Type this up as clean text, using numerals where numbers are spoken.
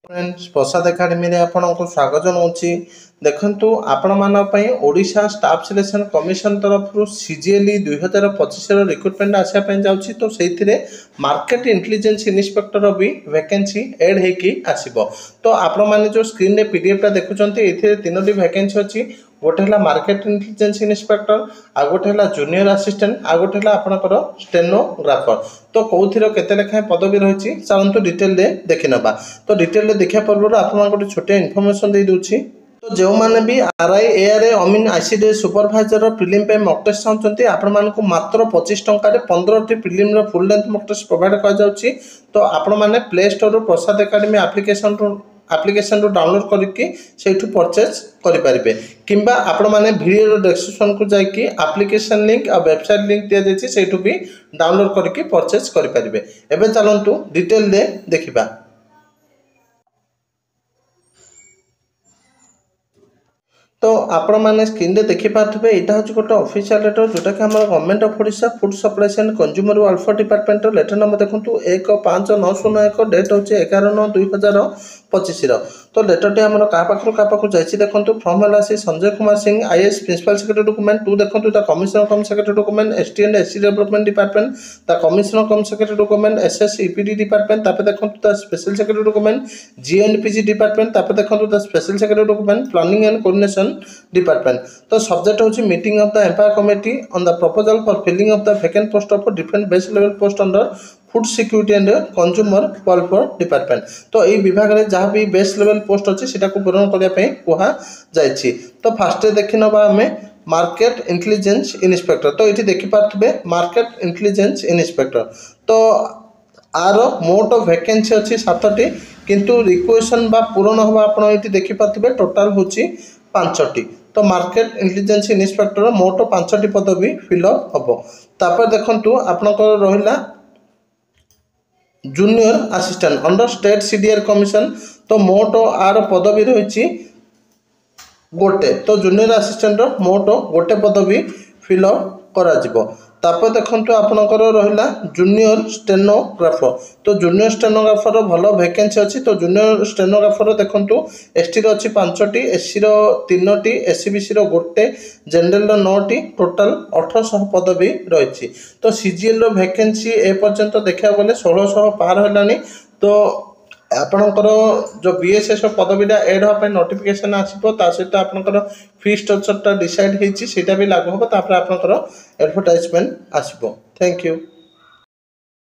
Friends प्रसाद academy रे आपको स्वागत जनाऊँगी। देखु आपण ओडिशा स्टाफ सिलेक्शन कमिशन तरफ सीजीएलई 2025 रिक्रुटमेंट आसापी जाऊँगी। तो से मार्केट इंटेलिजेंस इन्स्पेक्टर भी वैकेंसी एड होगी आसो। तो आपण मैंने जो स्क्रीन रे पीडीएफ देखुं ये तीनोटी वैकेंसी अच्छी। गोटे है मार्केट इंटेलिजेंस इन्स्पेक्टर, आ गोटे है जूनियर असिस्टेंट, आ गोटे है आपणकर स्टेनोग्राफर। तो कौन केते लेखाएं पदवी रही चलते डिटेल देखी नवा। तो डिटेल देखा पूर्व आपको गोटे छोटिया इनफर्मेशन दे दूची। तो जो मैंने भी आरआई एआरए अमीन आईसीडी सुपरभाइजर प्रिलिम पे मॉक टेस्ट चाहते आपण मानक मात्र 25 टंका 15टी prelim full length mock test provide कर। तो आपण मैंने play store Prasad academy application download करके परचेज करेंगे किंबा आपण मैंने वीडियो डिस्क्रिप्शन को जाकि आप्लिकेशन लिंक और वेबसाइट लिंक दिया जाए से भी डाउनलोड करके परचेज करेंगे। एवं चलतु डिटेल देखा। तो आपण मैंने स्क्रीन रे देखि पाथबे एटा होची गोटे ऑफिशियल लेटर जोटा कि हमर government of Odisha food supply and consumer welfare department letter number देखंतु 15901 डेट होची 11/9/2025 रो। तो लेटर टे हमर का पाखु जाईची देखंतु from LIC Sanjay Kumar Singh IAS principal secretary document to देखंतु the commissioner cum secretary document ST and SC development department the commissioner cum secretary document SS EPD department तापर देखंतु the special secretary document GNPG department तापर देखंतु the special secretary document planning and coordination department. तो subject होची meeting of the empire committee on the proposal for filling of the vacant post of different base level post under food security and consumer welfare department. तो यही विभाग में जहाँ भी base level post अच्छी से पूरण करने कहुई। तो फास्ट देखी नवा आम मार्केट इंटेलिजेंस इन्स्पेक्टर। तो ये देखिपे मार्केट इंटेलिजेंस इन्स्पेक्टर। तो आर मोट वैकेंसी अच्छी 7टी किंतु रिक्वेशन बा पूरण हवा आप देखिपे टोटाल हूँ 5टी। तो मार्केट इंटेलिजेंस इन्स्पेक्टर मोट 5टी पदवी फिलअप हम। तापर देखंतु आपनकर रहिला junior assistant under state CDR commission. तो मोट आर पदवी रही गोटे। तो जूनियर असिस्टेंट मोट गोटे पदवी फिलअप करा। तापर देखंतु आपनकर रहिला जूनियर स्टेनोग्राफर। तो जूनियर स्टेनोग्राफर भल वैकेंसी अच्छी। तो जूनियर स्टेनोग्राफर देखंतु एसटी रो अच्छी 5टी, एससी रो 3टी, एससीबीसी रो गोटे, जनरल रो 9टी, टोटाल 1800 पदवी रही। तो सीजीएल रो वैकेंसी ए पर्यंत देखा गले 1600 पार होलानी। तो आपणकर जो बीएसएस पदवीटा एड होगा नोटिफिकेशन आसो सहित आपंकर फी स्ट्रक्चरटा डिसाइड होता भी लागू हम। आपंकर एडवर्टाइजमेंट आसो। Thank you.